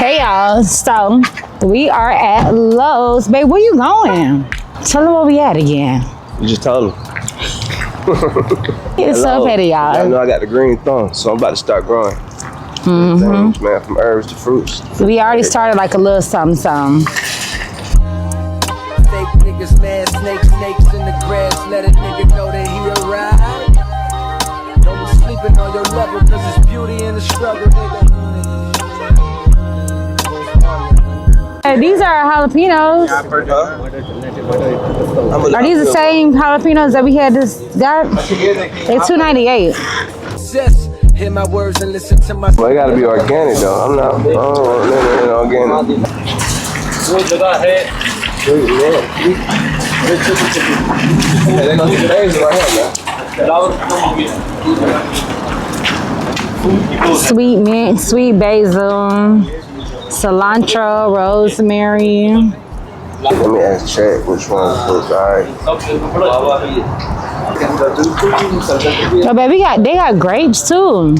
Hey y'all, so we are at Lowe's. Babe, where you going? Tell them where we at again. You just told him. It's so petty, y'all. I know I got the green thumb, so I'm about to start growing. Things, man, from herbs to fruits. We already started like a little something. Fake niggas, mad snakes in the grass. Let a nigga know that he arrived. Don't be sleeping on your level, cause it's beauty in the struggle, nigga. These are jalapenos. Are these the same jalapenos that we had this got? They're $2.98. Hear my words and listen to my. Well, it gotta be organic though. I'm not. Organic. Sweet mint, sweet basil, cilantro, rosemary. Let me ask Chad which one looks alright. Oh, baby, they got grapes too.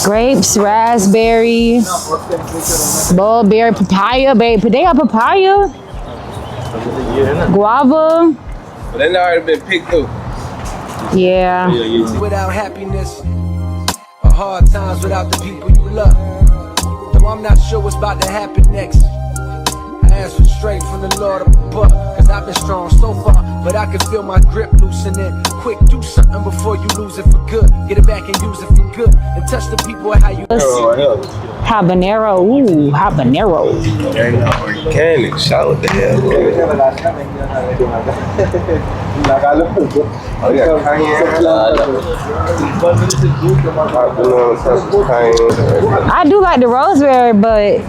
Grapes, raspberry, mulberry, papaya, babe. They got papaya, guava. But they already been picked through. Yeah. Without happiness, or hard times without the people you love. Though I'm not sure what's about to happen next. I ask for strength from the Lord above, cause I've been strong so far, but I can feel my grip loosening. Quick, do something before you lose it for good. Get it back and use it for good, and touch the people how you. Habanero, ooh, habanero. Organic, shout out the hell. Oh, yeah, cayenne. I do like the rosemary, but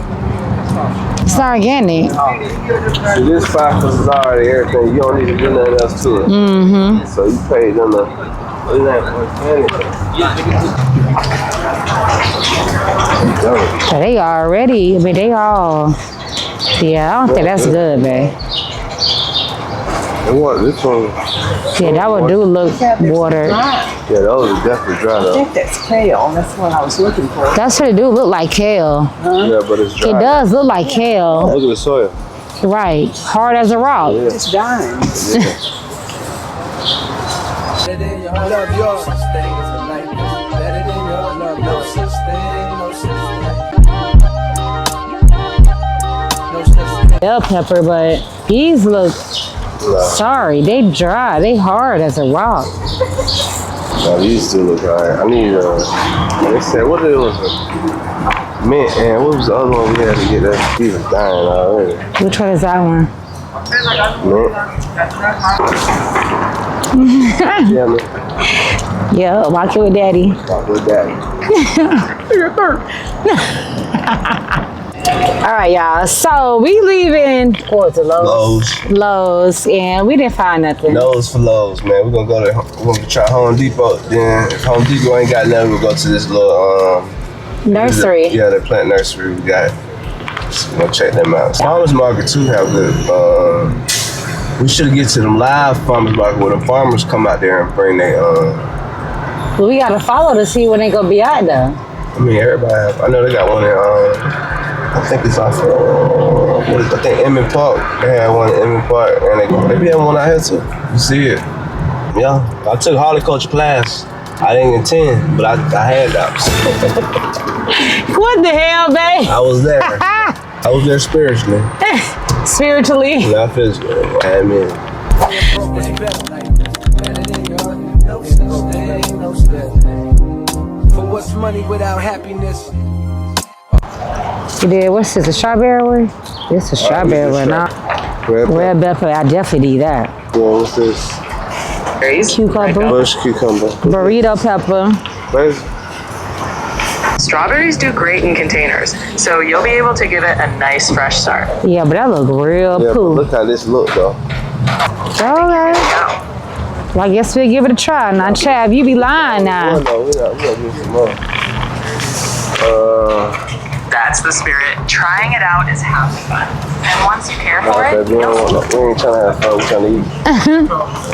it's not organic. See, this $5 is already everything. You don't need to do nothing else to it. So you pay them the. So they already, I mean, they all. Yeah, I don't think that's good, babe. And what, this one? Yeah, that one do look watered. Yeah, those are definitely dry I though. think that's kale. That's what I was looking for. That's what it do look like kale. Yeah, but it's dry. It does look like kale. Look at the soil. Right, hard as a rock. Yeah. It's dying. Love yours. Better than your love, no such thing, no such thing. Bell pepper, but these look, sorry, they dry, they hard as a rock. No, these two look alright. I need they said what it was mint and what was the other one we had to get that? These are dying already. Which one is that one? Mint. Yeah, man. Yeah, watch it with daddy. Walk with daddy. All right, y'all. So we leaving towards the Lowe's, and we didn't find nothing. Lowe's for Lowe's, man. We're gonna try Home Depot. Then if Home Depot ain't got nothing, we'll go to this little Nursery. Yeah, the plant nursery we got. So we're gonna check them out. Farmers market too have good. We should get to them live farmers market where the farmers come out there and bring their. Well, we gotta follow to see when they gonna be out though. I mean, everybody have. I know they got one in. I think it's off. I think Emmett Park. They had one in Emmett Park, and they be having one out here too. You see it? Yeah. I took horticulture class. I didn't attend, but I had that. What the hell, babe? I was there. I was there spiritually. Spiritually. Not physically. Amen. For what's money without happiness? You did, what's this, a strawberry one? This is a strawberry one, huh? Red pepper, I definitely need that. Well, what's this? Cucumber. Bush cucumber. Burrito pepper. Where's Strawberries do great in containers, so you'll be able to give it a nice fresh start. Yeah, but that look real yeah, cool. look how this look though. Alright. Well, I guess we'll give it a try. Now, Chav, you be lying now. No, we gotta get some more. That's the spirit. Trying it out is half the fun. And once you care for it, We ain't trying to have fun, we're trying to eat.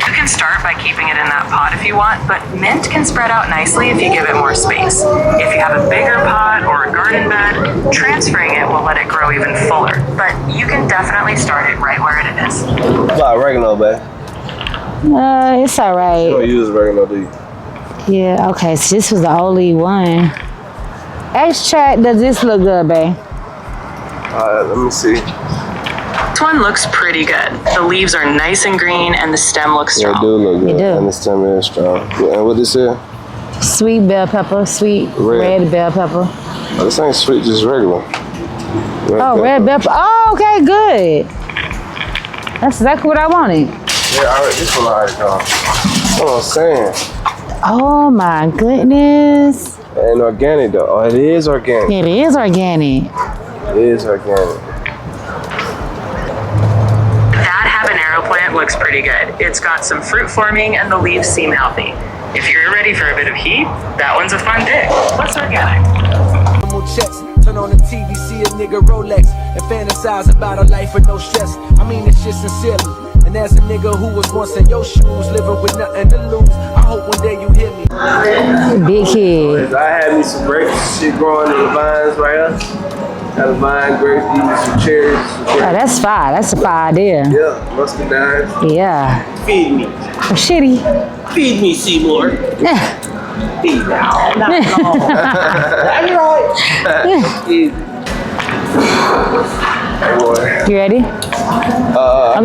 You can start by keeping it in that pot if you want, but mint can spread out nicely if you give it more space. If you have a bigger pot or a garden bed, Transferring it will let it grow even fuller, but you can definitely start it right where it is. What about oregano, babe? It's all right. You don't use oregano, do you? Yeah, okay, so this was the only one. Extract, does this look good, babe? Let me see. This one looks pretty good. The leaves are nice and green and the stem looks Yeah, strong. it do look good. It do. And the stem is strong. Yeah, and what this is? Sweet bell pepper, sweet red bell pepper. Oh, this ain't sweet, just regular. Red pepper. Oh, okay, good. That's exactly what I wanted. Yeah, this one already gone. That's what I'm saying. Oh my goodness. And organic though. Oh, it is organic. It is organic. It is organic. That habanero plant looks pretty good. It's got some fruit forming and the leaves seem healthy. If you're ready for a bit of heat, that one's a fun pick. What's organic? Checks. Turn on the TV, see a nigga Rolex, and fantasize about a life with no stress. I mean this shit sincerely. And as a nigga who was once in your shoes, living with nothing to lose, I hope one day you hear me. Big kid. I had me some grapes, shit growing in the vines right here. Had a vine, grapes, even some cherries. Oh, that's fine. That's a fine idea. Yeah, muscadines. Yeah. Feed me. Oh, shitty. Feed me, Seymour. Feed now. That's right. Easy. Hey, boy. You ready? We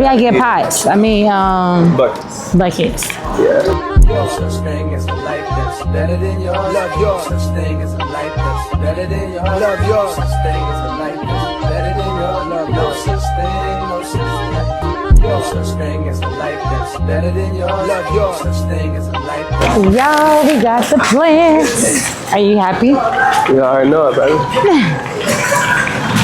gotta get pots. I mean, Buckets. buckets. Yeah. No such thing as a life that's better than yours. Love yours. Such thing as a life that's better than yours. Love yours. Such thing as a life that's better than yours. Love no such thing, no such thing. No such thing as a life that's better than yours. Love yours. Such thing as a life that's Y'all, we got the plants. Are you happy? You already know it, baby.